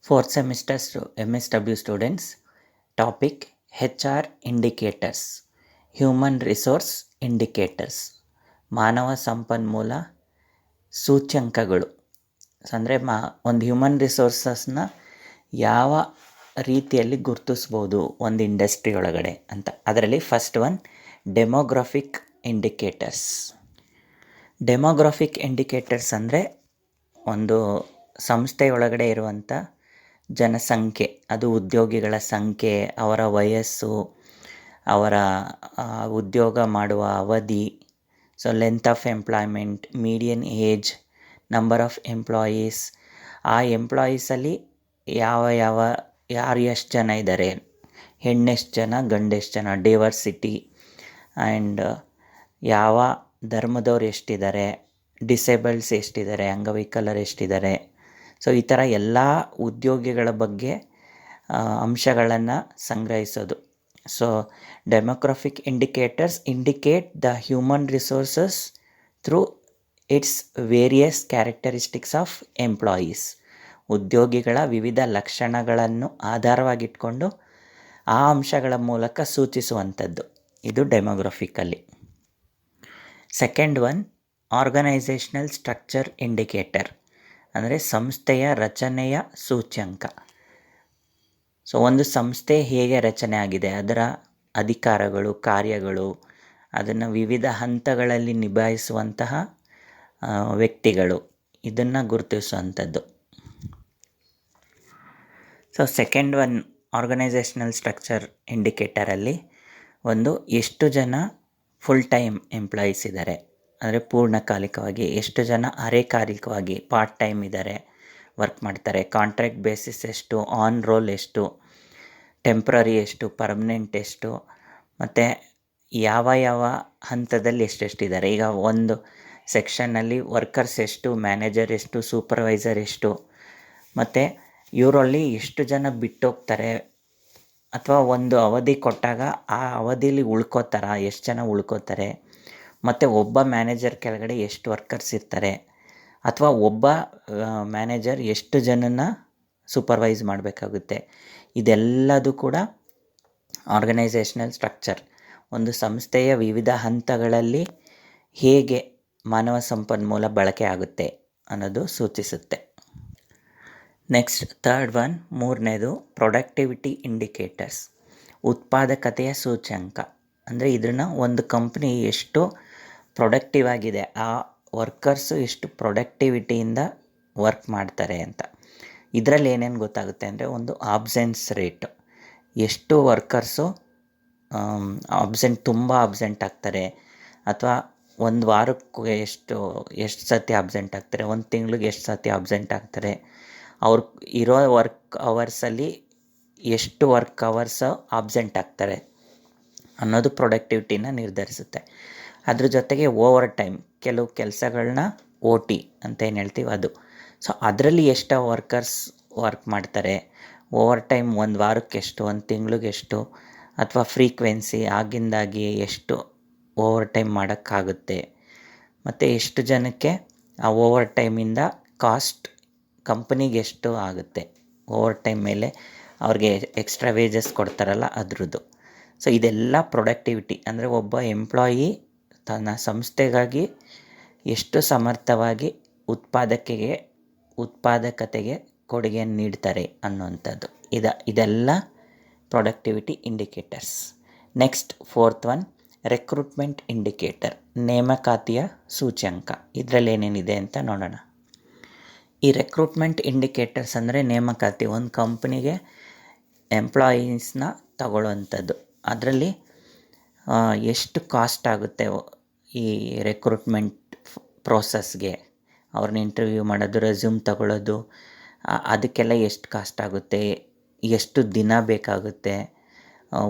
Fourth semester MSW students, topic HR indicators, human resource indicators, ಮಾನವ ಸಂಪನ್ಮೂಲ ಸೂಚ್ಯಂಕಗಳು. ಅಂದರೆ ಒಂದು ಹ್ಯೂಮನ್ ರಿಸೋರ್ಸಸ್ನ ಯಾವ ರೀತಿಯಲ್ಲಿ ಗುರುತಿಸ್ಬೋದು ಒಂದು ಇಂಡಸ್ಟ್ರಿ ಒಳಗಡೆ ಅಂತ. ಅದರಲ್ಲಿ first one demographic indicators. Demographic indicators ಅಂದರೆ ಒಂದು ಸಂಸ್ಥೆಯೊಳಗಡೆ ಇರುವಂಥ ಜನಸಂಖ್ಯೆ, ಅದು ಉದ್ಯೋಗಿಗಳ ಸಂಖ್ಯೆ, ಅವರ ವಯಸ್ಸು, ಅವರ ಉದ್ಯೋಗ ಮಾಡುವ ಅವಧಿ, so length of employment, median age, number of employees, ಆ ಎಂಪ್ಲಾಯೀಸಲ್ಲಿ ಯಾರು ಎಷ್ಟು ಜನ ಇದ್ದಾರೆ, ಹೆಣ್ಣೆಷ್ಟು ಜನ, ಗಂಡೆಷ್ಟು ಜನ, ಡೈವರ್ಸಿಟಿ, ಆ್ಯಂಡ್ ಯಾವ ಧರ್ಮದವ್ರು ಎಷ್ಟಿದ್ದಾರೆ, ಡಿಸೇಬಲ್ಸ್ ಎಷ್ಟಿದ್ದಾರೆ, ಅಂಗವಿಕಲರು ಎಷ್ಟಿದ್ದಾರೆ. ಸೊ ಈ ಥರ ಎಲ್ಲ ಉದ್ಯೋಗಿಗಳ ಬಗ್ಗೆ ಅಂಶಗಳನ್ನು ಸಂಗ್ರಹಿಸೋದು. So demographic indicators indicate the human resources through its various characteristics of employees. ಉದ್ಯೋಗಿಗಳ ವಿವಿಧ ಲಕ್ಷಣಗಳನ್ನು ಆಧಾರವಾಗಿಟ್ಕೊಂಡು ಆ ಅಂಶಗಳ ಮೂಲಕ ಸೂಚಿಸುವಂಥದ್ದು ಇದು demographically. Second one organisational structure indicator, ಅಂದರೆ ಸಂಸ್ಥೆಯ ರಚನೆಯ ಸೂಚ್ಯಂಕ. ಸೊ ಒಂದು ಸಂಸ್ಥೆ ಹೇಗೆ ರಚನೆ ಆಗಿದೆ, ಅದರ ಅಧಿಕಾರಗಳು, ಕಾರ್ಯಗಳು, ಅದನ್ನು ವಿವಿಧ ಹಂತಗಳಲ್ಲಿ ನಿಭಾಯಿಸುವಂತಹ ವ್ಯಕ್ತಿಗಳು, ಇದನ್ನು ಗುರುತಿಸುವಂಥದ್ದು. So second one organisational structure ಇಂಡಿಕೇಟರಲ್ಲಿ ಒಂದು ಎಷ್ಟು ಜನ ಫುಲ್ ಟೈಮ್ ಎಂಪ್ಲಾಯೀಸ್ ಇದ್ದಾರೆ, ಅಂದರೆ ಪೂರ್ಣಕಾಲಿಕವಾಗಿ, ಎಷ್ಟು ಜನ ಅರೆಕಾಲಿಕವಾಗಿ ಪಾರ್ಟ್ ಟೈಮ್ ಇದ್ದಾರೆ, ವರ್ಕ್ ಮಾಡ್ತಾರೆ, ಕಾಂಟ್ರಾಕ್ಟ್ ಬೇಸಿಸ್ ಎಷ್ಟು, ಆನ್ ರೋಲ್ ಎಷ್ಟು, ಟೆಂಪ್ರರಿ ಎಷ್ಟು, ಪರ್ಮನೆಂಟ್ ಎಷ್ಟು, ಮತ್ತು ಯಾವ ಹಂತದಲ್ಲಿ ಎಷ್ಟೆಷ್ಟಿದ್ದಾರೆ. ಈಗ ಒಂದು ಸೆಕ್ಷನ್ನಲ್ಲಿ ವರ್ಕರ್ಸ್ ಎಷ್ಟು, ಮ್ಯಾನೇಜರ್ ಎಷ್ಟು, ಸೂಪರ್ವೈಸರ್ ಎಷ್ಟು, ಮತ್ತು ಇವರಲ್ಲಿ ಎಷ್ಟು ಜನ ಬಿಟ್ಟೋಗ್ತಾರೆ, ಅಥವಾ ಒಂದು ಅವಧಿ ಕೊಟ್ಟಾಗ ಆ ಅವಧಿಯಲ್ಲಿ ಉಳ್ಕೋತಾರ, ಎಷ್ಟು ಜನ ಉಳ್ಕೋತಾರೆ, ಮತ್ತು ಒಬ್ಬ ಮ್ಯಾನೇಜರ್ ಕೆಳಗಡೆ ಎಷ್ಟು ವರ್ಕರ್ಸ್ ಇರ್ತಾರೆ, ಅಥವಾ ಒಬ್ಬ ಮ್ಯಾನೇಜರ್ ಎಷ್ಟು ಜನನ ಸೂಪರ್ವೈಸ್ ಮಾಡಬೇಕಾಗುತ್ತೆ. ಇದೆಲ್ಲದೂ ಕೂಡ ಆರ್ಗನೈಸೇಷನಲ್ ಸ್ಟ್ರಕ್ಚರ್, ಒಂದು ಸಂಸ್ಥೆಯ ವಿವಿಧ ಹಂತಗಳಲ್ಲಿ ಹೇಗೆ ಮಾನವ ಸಂಪನ್ಮೂಲ ಬಳಕೆ ಆಗುತ್ತೆ ಅನ್ನೋದು ಸೂಚಿಸುತ್ತೆ. ನೆಕ್ಸ್ಟ್ ಥರ್ಡ್ ಒನ್, ಮೂರನೇದು ಪ್ರೊಡಕ್ಟಿವಿಟಿ ಇಂಡಿಕೇಟರ್ಸ್, ಉತ್ಪಾದಕತೆಯ ಸೂಚ್ಯಂಕ. ಅಂದರೆ ಇದನ್ನು ಒಂದು ಕಂಪ್ನಿ ಎಷ್ಟು ಪ್ರೊಡಕ್ಟಿವ್ ಆಗಿದೆ, ಆ ವರ್ಕರ್ಸು ಎಷ್ಟು ಪ್ರೊಡಕ್ಟಿವಿಟಿಯಿಂದ ವರ್ಕ್ ಮಾಡ್ತಾರೆ ಅಂತ. ಇದರಲ್ಲಿ ಏನೇನು ಗೊತ್ತಾಗುತ್ತೆ ಅಂದರೆ, ಒಂದು ಆಬ್ಸೆನ್ಸ್ ರೇಟ್, ಎಷ್ಟು ವರ್ಕರ್ಸು ತುಂಬ ಆಬ್ಸೆಂಟ್ ಆಗ್ತಾರೆ, ಅಥವಾ ಒಂದು ವಾರಕ್ಕೆ ಎಷ್ಟು ಸತಿ ಆಬ್ಸೆಂಟ್ ಆಗ್ತಾರೆ, ಒಂದು ತಿಂಗಳಿಗೆ ಎಷ್ಟು ಸತಿ ಆಬ್ಸೆಂಟ್ ಆಗ್ತಾರೆ, ಅವ್ರು ಇರೋ ವರ್ಕ್ ಅವರ್ಸಲ್ಲಿ ಎಷ್ಟು ವರ್ಕ್ ಅವರ್ಸ್ ಆಬ್ಸೆಂಟ್ ಆಗ್ತಾರೆ ಅನ್ನೋದು ಪ್ರೊಡಕ್ಟಿವಿಟಿನ ನಿರ್ಧರಿಸುತ್ತೆ. ಅದ್ರ ಜೊತೆಗೆ ಓವರ್ ಟೈಮ್, ಕೆಲವು ಕೆಲಸಗಳನ್ನ OT ಅಂತ ಏನು ಹೇಳ್ತೀವಿ ಅದು. ಸೊ ಅದರಲ್ಲಿ ಎಷ್ಟು ವರ್ಕರ್ಸ್ ವರ್ಕ್ ಮಾಡ್ತಾರೆ, ಓವರ್ ಟೈಮ್ ಒಂದು ವಾರಕ್ಕೆ ಎಷ್ಟು, ಒಂದು ತಿಂಗಳಿಗೆ ಎಷ್ಟು, ಅಥವಾ ಫ್ರೀಕ್ವೆನ್ಸಿ ಆಗಿಂದಾಗಿ ಎಷ್ಟು ಓವರ್ ಟೈಮ್ ಮಾಡೋಕ್ಕಾಗುತ್ತೆ, ಮತ್ತು ಎಷ್ಟು ಜನಕ್ಕೆ ಆ ಓವರ್ ಟೈಮಿಂದ ಕಾಸ್ಟ್ ಕಂಪನಿಗೆ ಎಷ್ಟು ಆಗುತ್ತೆ, ಓವರ್ ಟೈಮ್ ಮೇಲೆ ಅವ್ರಿಗೆ ಎಕ್ಸ್ಟ್ರಾ ವೇಜಸ್ ಕೊಡ್ತಾರಲ್ಲ ಅದ್ರದ್ದು. ಸೊ ಇದೆಲ್ಲ ಪ್ರೊಡಕ್ಟಿವಿಟಿ, ಅಂದರೆ ಒಬ್ಬ ಎಂಪ್ಲಾಯಿ ತನ್ನ ಸಂಸ್ಥೆಗಾಗಿ ಎಷ್ಟು ಸಮರ್ಥವಾಗಿ ಉತ್ಪಾದಕತೆಗೆ ಕೊಡುಗೆಯನ್ನು ನೀಡ್ತಾರೆ ಅನ್ನುವಂಥದ್ದು. ಇದೆಲ್ಲ productivity indicators. Next fourth one recruitment indicator, ನೇಮಕಾತಿಯ ಸೂಚ್ಯಂಕ. ಇದರಲ್ಲಿ ಏನೇನಿದೆ ಅಂತ ನೋಡೋಣ. ಈ ರೆಕ್ರೂಟ್ಮೆಂಟ್ ಇಂಡಿಕೇಟರ್ಸ್ ಅಂದರೆ ನೇಮಕಾತಿ, ಒಂದು ಕಂಪ್ನಿಗೆ ಎಂಪ್ಲಾಯೀಸ್ನ ತಗೊಳ್ಳುವಂಥದ್ದು. ಅದರಲ್ಲಿ ಎಷ್ಟು ಕಾಸ್ಟ್ ಆಗುತ್ತೆ ಈ ರೆಕ್ರೂಟ್ಮೆಂಟ್ ಪ್ರೋಸೆಸ್ಗೆ, ಅವ್ರನ್ನ ಇಂಟರ್ವ್ಯೂ ಮಾಡೋದು, ರೆಸ್ಯೂಮ್ ತಗೊಳ್ಳೋದು, ಅದಕ್ಕೆಲ್ಲ ಎಷ್ಟು ಕಾಸ್ಟ್ ಆಗುತ್ತೆ, ಎಷ್ಟು ದಿನ ಬೇಕಾಗುತ್ತೆ,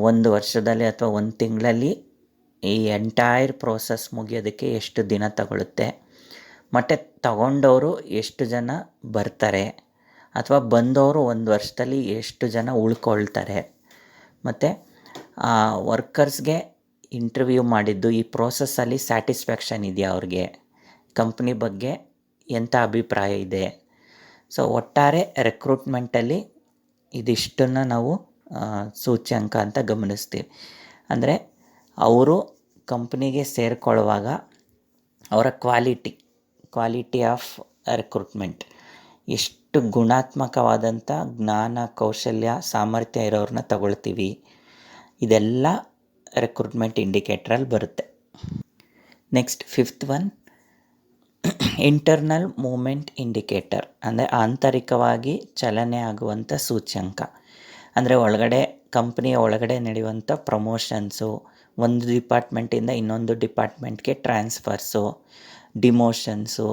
ಒಂದು ವರ್ಷದಲ್ಲಿ ಅಥವಾ ಒಂದು ತಿಂಗಳಲ್ಲಿ ಈ ಎಂಟೈರ್ ಪ್ರೋಸೆಸ್ ಮುಗಿಯೋದಕ್ಕೆ ಎಷ್ಟು ದಿನ ತಗೊಳುತ್ತೆ, ಮತ್ತು ತಗೊಂಡವರು ಎಷ್ಟು ಜನ ಬರ್ತಾರೆ, ಅಥವಾ ಬಂದವರು ಒಂದು ವರ್ಷದಲ್ಲಿ ಎಷ್ಟು ಜನ ಉಳ್ಕೊಳ್ತಾರೆ, ಮತ್ತು ವರ್ಕರ್ಸ್ಗೆ ಇಂಟರ್ವ್ಯೂ ಮಾಡಿದ್ದು ಈ ಪ್ರೋಸೆಸ್ಸಲ್ಲಿ ಸ್ಯಾಟಿಸ್ಫ್ಯಾಕ್ಷನ್ ಇದೆಯಾ, ಅವ್ರಿಗೆ ಕಂಪ್ನಿ ಬಗ್ಗೆ ಎಂಥ ಅಭಿಪ್ರಾಯ ಇದೆ, ಸೊ ಒಟ್ಟಾರೆ ರೆಕ್ರೂಟ್ಮೆಂಟಲ್ಲಿ ಇದಿಷ್ಟನ್ನು ನಾವು ಸೂಚ್ಯಂಕ ಅಂತ ಗಮನಿಸ್ತೀವಿ. ಅಂದರೆ ಅವರು ಕಂಪ್ನಿಗೆ ಸೇರಿಕೊಳ್ಳುವಾಗ ಅವರ ಕ್ವಾಲಿಟಿ ಆಫ್ ರಿಕ್ರೂಟ್ಮೆಂಟ್, ಎಷ್ಟು ಗುಣಾತ್ಮಕವಾದಂಥ ಜ್ಞಾನ, ಕೌಶಲ್ಯ, ಸಾಮರ್ಥ್ಯ ಇರೋರನ್ನ ತಗೊಳ್ತೀವಿ, ಇದೆಲ್ಲ ರಿಕ್ರೂಟ್ಮೆಂಟ್ ಇಂಡಿಕೇಟ್ರಲ್ಲಿ ಬರುತ್ತೆ. Next 5th one, internal movement indicator, ಅಂದರೆ ಆಂತರಿಕವಾಗಿ ಚಲನೆ ಆಗುವಂಥ ಸೂಚ್ಯಂಕ. ಅಂದರೆ ಕಂಪ್ನಿಯ ಒಳಗಡೆ ನಡೆಯುವಂಥ ಪ್ರಮೋಷನ್ಸು, ಒಂದು ಡಿಪಾರ್ಟ್ಮೆಂಟಿಂದ ಇನ್ನೊಂದು ಡಿಪಾರ್ಟ್ಮೆಂಟ್ಗೆ ಟ್ರಾನ್ಸ್ಫರ್ಸು, ಡಿಮೋಷನ್ಸು,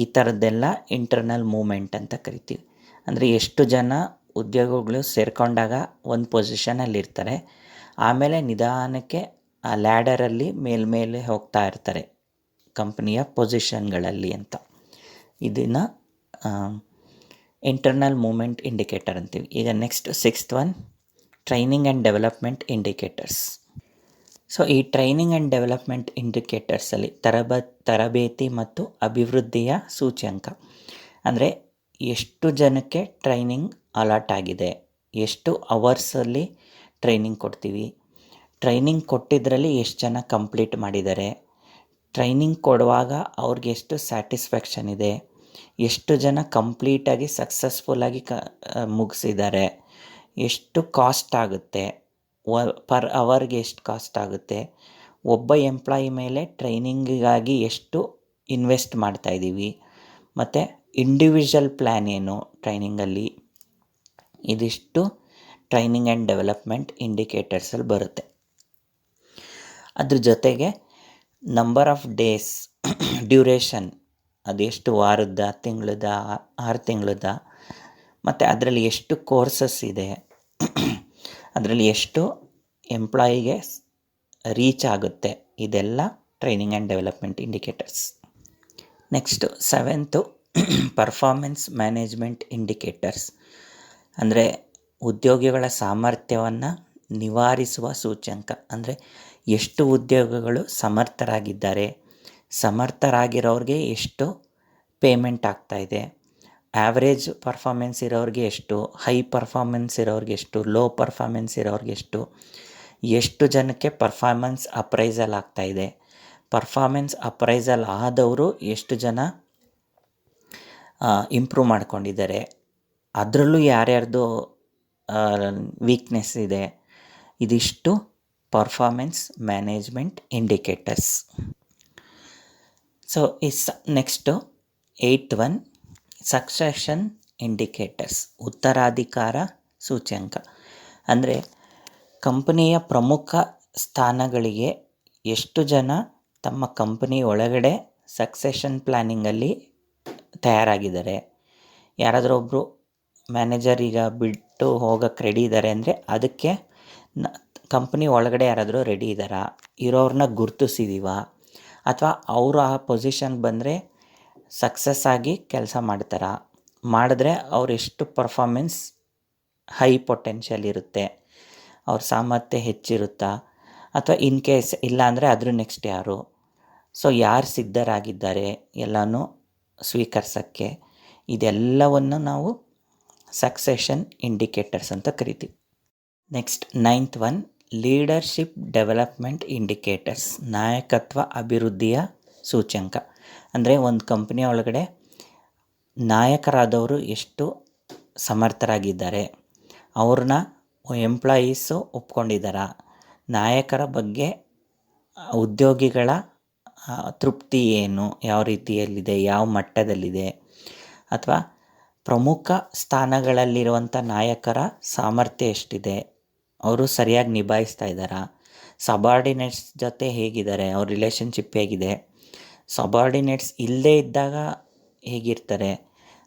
ಈ ಥರದ್ದೆಲ್ಲ ಇಂಟರ್ನಲ್ ಮೂಮೆಂಟ್ ಅಂತ ಕರಿತೀವಿ. ಅಂದರೆ ಎಷ್ಟು ಜನ ಉದ್ಯೋಗಿಗಳು ಸೇರಿಕೊಂಡಾಗ ಒಂದು ಪೊಸಿಷನಲ್ಲಿರ್ತಾರೆ, ಆಮೇಲೆ ನಿಧಾನಕ್ಕೆ ಆ ಲ್ಯಾಡರಲ್ಲಿ ಮೇಲ್ಮೇಲೆ ಹೋಗ್ತಾ ಇರ್ತಾರೆ ಕಂಪ್ನಿಯ ಪೊಸಿಷನ್ಗಳಲ್ಲಿ ಅಂತ. ಇದನ್ನು ಇಂಟರ್ನಲ್ ಮೂಮೆಂಟ್ ಇಂಡಿಕೇಟರ್ ಅಂತೀವಿ. ಈಗ next 6th one, training and development indicators. So ಈ ಟ್ರೈನಿಂಗ್ ಆ್ಯಂಡ್ ಡೆವಲಪ್ಮೆಂಟ್ ಇಂಡಿಕೇಟರ್ಸಲ್ಲಿ ತರಬೇತಿ ಮತ್ತು ಅಭಿವೃದ್ಧಿಯ ಸೂಚ್ಯಂಕ. ಅಂದರೆ ಎಷ್ಟು ಜನಕ್ಕೆ ಟ್ರೈನಿಂಗ್ ಅಲಾಟ್ ಆಗಿದೆ, ಎಷ್ಟು ಅವರ್ಸಲ್ಲಿ ಟ್ರೈನಿಂಗ್ ಕೊಡ್ತೀವಿ, ಟ್ರೈನಿಂಗ್ ಕೊಟ್ಟಿದ್ದರಲ್ಲಿ ಎಷ್ಟು ಜನ ಕಂಪ್ಲೀಟ್ ಮಾಡಿದ್ದಾರೆ, ಟ್ರೈನಿಂಗ್ ಕೊಡುವಾಗ ಅವ್ರಿಗೆ ಎಷ್ಟು ಸ್ಯಾಟಿಸ್ಫ್ಯಾಕ್ಷನ್ ಇದೆ, ಎಷ್ಟು ಜನ ಕಂಪ್ಲೀಟಾಗಿ ಸಕ್ಸಸ್ಫುಲ್ಲಾಗಿ ಮುಗಿಸಿದ್ದಾರೆ, ಎಷ್ಟು ಕಾಸ್ಟ್ ಆಗುತ್ತೆ, ಪರ್ ಅವರ್ಗೆ ಎಷ್ಟು ಕಾಸ್ಟ್ ಆಗುತ್ತೆ, ಒಬ್ಬ ಎಂಪ್ಲಾಯಿ ಮೇಲೆ ಟ್ರೈನಿಂಗಿಗಾಗಿ ಎಷ್ಟು ಇನ್ವೆಸ್ಟ್ ಮಾಡ್ತಾಯಿದ್ದೀವಿ, ಮತ್ತು ಇಂಡಿವಿಜುವಲ್ ಪ್ಲ್ಯಾನ್ ಏನು ಟ್ರೈನಿಂಗಲ್ಲಿ, ಇದಿಷ್ಟು ಟ್ರೈನಿಂಗ್ ಆ್ಯಂಡ್ ಡೆವಲಪ್ಮೆಂಟ್ ಇಂಡಿಕೇಟರ್ಸಲ್ಲಿ ಬರುತ್ತೆ. ಅದ್ರ ಜೊತೆಗೆ ನಂಬರ್ ಆಫ್ ಡೇಸ್, ಡ್ಯೂರೇಷನ್, ಅದೆಷ್ಟು ವಾರದ, ತಿಂಗಳದ, 6 ತಿಂಗಳದ, ಮತ್ತು ಅದರಲ್ಲಿ ಎಷ್ಟು ಕೋರ್ಸಸ್ ಇದೆ, ಅದರಲ್ಲಿ ಎಷ್ಟು ಎಂಪ್ಲಾಯಿಗೆ ರೀಚ್ ಆಗುತ್ತೆ, ಇದೆಲ್ಲ training and development indicators. Next 7th, performance management indicators. ಅಂದರೆ ಉದ್ಯೋಗಿಗಳ ಸಾಮರ್ಥ್ಯವನ್ನು ನಿವಾರಿಸುವ ಸೂಚ್ಯಂಕ. ಅಂದರೆ ಎಷ್ಟು ಉದ್ಯೋಗಿಗಳು ಸಮರ್ಥರಾಗಿದ್ದಾರೆ, ಸಮರ್ಥರಾಗಿರೋರಿಗೆ ಎಷ್ಟು ಪೇಮೆಂಟ್ ಆಗ್ತಾಯಿದೆ, ಆ್ಯಾವ್ರೇಜ್ ಪರ್ಫಾಮೆನ್ಸ್ ಇರೋರಿಗೆ ಎಷ್ಟು, ಹೈ ಪರ್ಫಾಮೆನ್ಸ್ ಇರೋರಿಗೆ ಎಷ್ಟು, ಲೋ ಪರ್ಫಾಮೆನ್ಸ್ ಇರೋರಿಗೆ ಎಷ್ಟು ಜನಕ್ಕೆ ಪರ್ಫಾರ್ಮೆನ್ಸ್ ಅಪ್ರೈಸಲ್ ಆಗ್ತಾಯಿದೆ, ಪರ್ಫಾರ್ಮೆನ್ಸ್ ಅಪ್ರೈಸಲ್ ಆದವರು ಎಷ್ಟು ಜನ ಇಂಪ್ರೂವ್ ಮಾಡ್ಕೊಂಡಿದ್ದಾರೆ, ಅದರಲ್ಲೂ ಯಾರ್ಯಾರ್ದು ವೀಕ್ನೆಸ್ ಇದೆ, ಇದಿಷ್ಟು performance management indicators. So next 8th one, succession indicators, ಉತ್ತರಾಧಿಕಾರ ಸೂಚ್ಯಂಕ. ಅಂದರೆ ಕಂಪನಿಯ ಪ್ರಮುಖ ಸ್ಥಾನಗಳಿಗೆ ಎಷ್ಟು ಜನ ತಮ್ಮ ಕಂಪನಿ ಒಳಗಡೆ ಸಕ್ಸೆಷನ್ ಪ್ಲ್ಯಾನಿಂಗಲ್ಲಿ ತಯಾರಾಗಿದ್ದಾರೆ. ಯಾರಾದರೂ ಒಬ್ಬರು ಮ್ಯಾನೇಜರ್ ಈಗ ಬಿಟ್ಟು ಹೋಗೋಕ್ಕೆ ರೆಡಿ ಇದ್ದಾರೆ ಅಂದರೆ ಅದಕ್ಕೆ ಕಂಪ್ನಿ ಒಳಗಡೆ ಯಾರಾದರೂ ರೆಡಿ ಇದ್ದಾರಾ, ಇರೋರನ್ನ ಗುರುತಿಸಿದೀವ, ಅಥವಾ ಅವರು ಆ ಪೊಸಿಷನ್ಗೆ ಬಂದರೆ ಸಕ್ಸಸ್ ಆಗಿ ಕೆಲಸ ಮಾಡ್ತಾರಾ, ಮಾಡಿದ್ರೆ ಅವ್ರು ಎಷ್ಟು ಪರ್ಫಾರ್ಮೆನ್ಸ್ ಹೈ ಪೊಟೆನ್ಷಿಯಲ್ ಇರುತ್ತೆ, ಅವ್ರ ಸಾಮರ್ಥ್ಯ ಹೆಚ್ಚಿರುತ್ತಾ, ಅಥವಾ ಇನ್ ಕೇಸ್ ಇಲ್ಲ ಅಂದರೆ ಅದ್ರ ನೆಕ್ಸ್ಟ್ ಯಾರು, ಸೊ ಯಾರು ಸಿದ್ಧರಾಗಿದ್ದಾರೆ ಎಲ್ಲನೂ ಸ್ವೀಕರಿಸೋಕ್ಕೆ, ಇದೆಲ್ಲವನ್ನು ನಾವು ಸಕ್ಸೆಷನ್ ಇಂಡಿಕೇಟರ್ಸ್ ಅಂತ ಕರಿತೀವಿ. Next 9th one, leadership development indicators, ನಾಯಕತ್ವ ಅಭಿವೃದ್ಧಿಯ ಸೂಚ್ಯಂಕ. ಅಂದರೆ ಒಂದು ಕಂಪ್ನಿಯ ಒಳಗಡೆ ನಾಯಕರಾದವರು ಎಷ್ಟು ಸಮರ್ಥರಾಗಿದ್ದಾರೆ, ಅವ್ರನ್ನ ಎಂಪ್ಲಾಯೀಸು ಒಪ್ಕೊಂಡಿದ್ದಾರಾ, ನಾಯಕರ ಬಗ್ಗೆ ಉದ್ಯೋಗಿಗಳ ತೃಪ್ತಿ ಏನು, ಯಾವ ರೀತಿಯಲ್ಲಿದೆ, ಯಾವ ಮಟ್ಟದಲ್ಲಿದೆ, ಅಥವಾ ಪ್ರಮುಖ ಸ್ಥಾನಗಳಲ್ಲಿರುವಂಥ ನಾಯಕರ ಸಾಮರ್ಥ್ಯ ಎಷ್ಟಿದೆ, ಅವರು ಸರಿಯಾಗಿ ನಿಭಾಯಿಸ್ತಾ ಇದ್ದಾರಾ, ಸಬಾರ್ಡಿನೇಟ್ಸ್ ಜೊತೆ ಹೇಗಿದ್ದಾರೆ, ಅವ್ರ ರಿಲೇಷನ್ಶಿಪ್ ಹೇಗಿದೆ, ಸಬಾರ್ಡಿನೇಟ್ಸ್ ಇಲ್ಲದೇ ಇದ್ದಾಗ ಹೇಗಿರ್ತಾರೆ,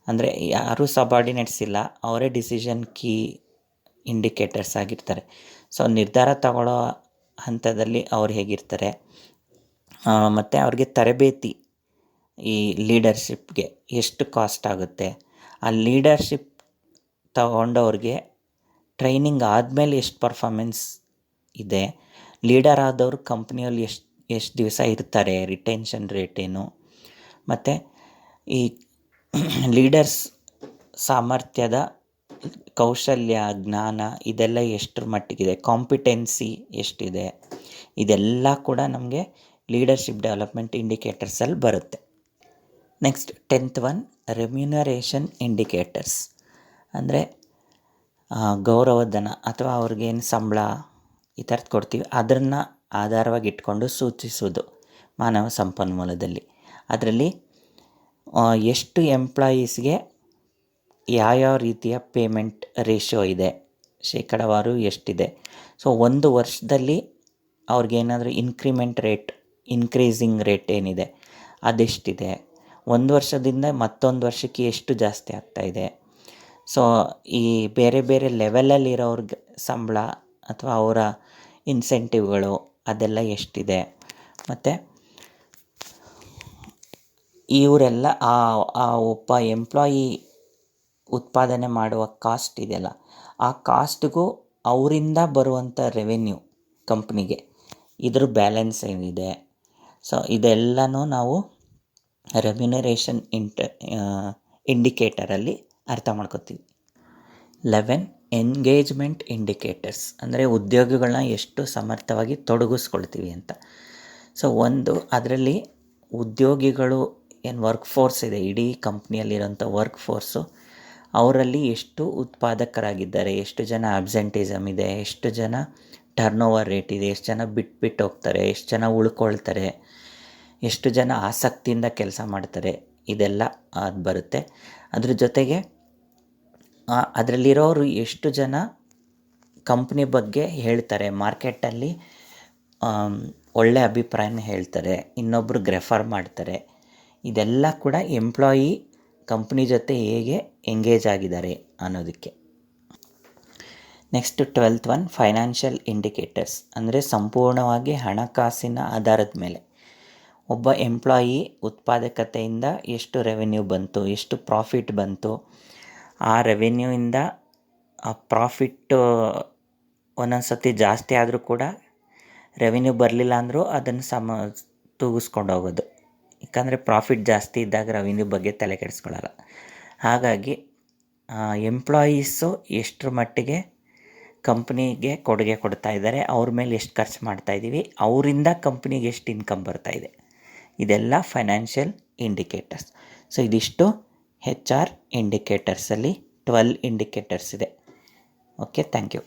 ಅಂದರೆ ಯಾರೂ ಸಬಾರ್ಡಿನೇಟ್ಸ್ ಇಲ್ಲ, ಅವರೇ ಡಿಸಿಷನ್ ಕೀ ಇಂಡಿಕೇಟರ್ಸ್ ಆಗಿರ್ತಾರೆ. ಸೊ ನಿರ್ಧಾರ ತಗೊಳ್ಳೋ ಹಂತದಲ್ಲಿ ಅವ್ರು ಹೇಗಿರ್ತಾರೆ, ಮತ್ತು ಅವ್ರಿಗೆ ತರಬೇತಿ ಈ ಲೀಡರ್ಶಿಪ್ಗೆ ಎಷ್ಟು ಕಾಸ್ಟ್ ಆಗುತ್ತೆ, ಆ ಲೀಡರ್ಶಿಪ್ ತಗೊಂಡವ್ರಿಗೆ ಟ್ರೈನಿಂಗ್ ಆದಮೇಲೆ ಎಷ್ಟು ಪರ್ಫಾರ್ಮೆನ್ಸ್ ಇದೆ, ಲೀಡರ್ ಆದವರು ಕಂಪ್ನಿಯಲ್ಲಿ ಎಷ್ಟು ದಿವಸ ಇರ್ತಾರೆ, ರಿಟೆನ್ಷನ್ ರೇಟ್ ಏನು, ಮತ್ತು ಈ ಲೀಡರ್ಸ್ ಸಾಮರ್ಥ್ಯದ ಕೌಶಲ್ಯ, ಜ್ಞಾನ ಇದೆಲ್ಲ ಎಷ್ಟರ ಮಟ್ಟಿಗಿದೆ, ಕಾಂಪಿಟೆನ್ಸಿ ಎಷ್ಟಿದೆ, ಇದೆಲ್ಲ ಕೂಡ ನಮಗೆ ಲೀಡರ್ಶಿಪ್ ಡೆವಲಪ್ಮೆಂಟ್ ಇಂಡಿಕೇಟರ್ಸಲ್ಲಿ ಬರುತ್ತೆ. Next 10th one remuneration indicators. ಅಂದರೆ ಗೌರವಧನ ಅಥವಾ ಅವ್ರಿಗೇನು ಸಂಬಳ ಈ ಥರದ್ದು ಕೊಡ್ತೀವಿ ಅದನ್ನು ಆಧಾರವಾಗಿ ಇಟ್ಕೊಂಡು ಸೂಚಿಸೋದು ಮಾನವ ಸಂಪನ್ಮೂಲದಲ್ಲಿ. ಅದರಲ್ಲಿ ಎಷ್ಟು ಎಂಪ್ಲಾಯೀಸ್ಗೆ ಯಾವ್ಯಾವ ರೀತಿಯ ಪೇಮೆಂಟ್ ರೇಷಿಯೋ ಇದೆ, ಶೇಕಡಾವಾರು ಎಷ್ಟಿದೆ. ಸೊ ಒಂದು ವರ್ಷದಲ್ಲಿ ಅವ್ರಿಗೇನಾದರೂ ಇನ್ಕ್ರೀಸಿಂಗ್ ರೇಟ್ ಏನಿದೆ ಅದೆಷ್ಟಿದೆ, ಒಂದು ವರ್ಷದಿಂದ ಮತ್ತೊಂದು ವರ್ಷಕ್ಕೆ ಎಷ್ಟು ಜಾಸ್ತಿ ಆಗ್ತಾಯಿದೆ. ಸೊ ಈ ಬೇರೆ ಬೇರೆ ಲೆವೆಲಲ್ಲಿರೋರ್ಗೆ ಸಂಬಳ ಅಥವಾ ಅವರ ಇನ್ಸೆಂಟಿವ್ಗಳು ಅದೆಲ್ಲ ಎಷ್ಟಿದೆ, ಮತ್ತು ಇವರೆಲ್ಲ ಆ ಒಬ್ಬ ಎಂಪ್ಲಾಯಿ ಉತ್ಪಾದನೆ ಮಾಡುವ ಕಾಸ್ಟ್ ಇದೆಯಲ್ಲ, ಆ ಕಾಸ್ಟ್ಗೂ ಅವರಿಂದ ಬರುವಂಥ ರೆವೆನ್ಯೂ ಕಂಪ್ನಿಗೆ ಇದ್ರ ಬ್ಯಾಲೆನ್ಸ್ ಏನಿದೆ. ಸೊ ಇದೆಲ್ಲನೂ ನಾವು ರೆಮ್ಯುನರೇಷನ್ ಇಂಡಿಕೇಟರಲ್ಲಿ ಅರ್ಥ ಮಾಡ್ಕೋತೀವಿ. 11 ಎಂಗೇಜ್ಮೆಂಟ್ ಇಂಡಿಕೇಟರ್ಸ್. ಅಂದರೆ ಉದ್ಯೋಗಿಗಳನ್ನ ಎಷ್ಟು ಸಮರ್ಥವಾಗಿ ತೊಡಗಿಸ್ಕೊಳ್ತೀವಿ ಅಂತ. ಸೊ ಅದರಲ್ಲಿ ಉದ್ಯೋಗಿಗಳು ಏನು ವರ್ಕ್ ಫೋರ್ಸ್ ಇದೆ, ಇಡೀ ಕಂಪ್ನಿಯಲ್ಲಿರೋಂಥ ವರ್ಕ್ ಫೋರ್ಸು ಅವರಲ್ಲಿ ಎಷ್ಟು ಉತ್ಪಾದಕರಾಗಿದ್ದಾರೆ, ಎಷ್ಟು ಜನ ಅಬ್ಸೆಂಟಿಸಮ್ ಇದೆ, ಎಷ್ಟು ಜನ ಟರ್ನ್ ಓವರ್ ರೇಟ್ ಇದೆ, ಎಷ್ಟು ಜನ ಬಿಟ್ಟು ಹೋಗ್ತಾರೆ, ಎಷ್ಟು ಜನ ಉಳ್ಕೊಳ್ತಾರೆ, ಎಷ್ಟು ಜನ ಆಸಕ್ತಿಯಿಂದ ಕೆಲಸ ಮಾಡ್ತಾರೆ, ಇದೆಲ್ಲ ಅದು ಬರುತ್ತೆ. ಅದ್ರ ಜೊತೆಗೆ ಅದರಲ್ಲಿರೋರು ಎಷ್ಟು ಜನ ಕಂಪ್ನಿ ಬಗ್ಗೆ ಹೇಳ್ತಾರೆ, ಮಾರ್ಕೆಟಲ್ಲಿ ಒಳ್ಳೆಯ ಅಭಿಪ್ರಾಯನ ಹೇಳ್ತಾರೆ, ಇನ್ನೊಬ್ರಿಗೆ ರೆಫರ್ ಮಾಡ್ತಾರೆ. ಇದೆಲ್ಲ ಕೂಡ ಎಂಪ್ಲಾಯಿ ಕಂಪ್ನಿ ಜೊತೆ ಹೇಗೆ ಎಂಗೇಜ್ ಆಗಿದ್ದಾರೆ ಅನ್ನೋದಕ್ಕೆ. Next 12th one financial indicators. ಅಂದರೆ ಸಂಪೂರ್ಣವಾಗಿ ಹಣಕಾಸಿನ ಆಧಾರದ ಮೇಲೆ ಒಬ್ಬ ಎಂಪ್ಲಾಯಿ ಉತ್ಪಾದಕತೆಯಿಂದ ಎಷ್ಟು ರೆವೆನ್ಯೂ ಬಂತು, ಎಷ್ಟು ಪ್ರಾಫಿಟ್ ಬಂತು, ಆ ರೆವೆನ್ಯೂಯಿಂದ ಆ ಪ್ರಾಫಿಟ್ಟು ಒಂದೊಂದು ಸತಿ ಜಾಸ್ತಿ ಆದರೂ ಕೂಡ ರೆವೆನ್ಯೂ ಬರಲಿಲ್ಲ ಅಂದರೂ ಅದನ್ನು ತೂಗಿಸ್ಕೊಂಡು ಹೋಗೋದು. ಯಾಕಂದರೆ ಪ್ರಾಫಿಟ್ ಜಾಸ್ತಿ ಇದ್ದಾಗ ರೆವೆನ್ಯೂ ಬಗ್ಗೆ ತಲೆ ಕೆಡಿಸ್ಕೊಳ್ಳಲ್ಲ. ಹಾಗಾಗಿ ಎಂಪ್ಲಾಯೀಸು ಎಷ್ಟರ ಮಟ್ಟಿಗೆ ಕಂಪ್ನಿಗೆ ಕೊಡುಗೆ ಕೊಡ್ತಾ ಇದ್ದಾರೆ, ಅವ್ರ ಮೇಲೆ ಎಷ್ಟು ಖರ್ಚು ಮಾಡ್ತಾಯಿದ್ದೀವಿ, ಅವರಿಂದ ಕಂಪ್ನಿಗೆ ಎಷ್ಟು ಇನ್ಕಮ್ ಬರ್ತಾಯಿದೆ, ಇದೆಲ್ಲ ಫೈನಾನ್ಷಿಯಲ್ ಇಂಡಿಕೇಟರ್ಸ್. ಸೊ ಇದಿಷ್ಟು HR ಇಂಡಿಕೇಟರ್ಸಲ್ಲಿ 12 ಇಂಡಿಕೇಟರ್ಸ್ ಇದೆ. Okay, thank you.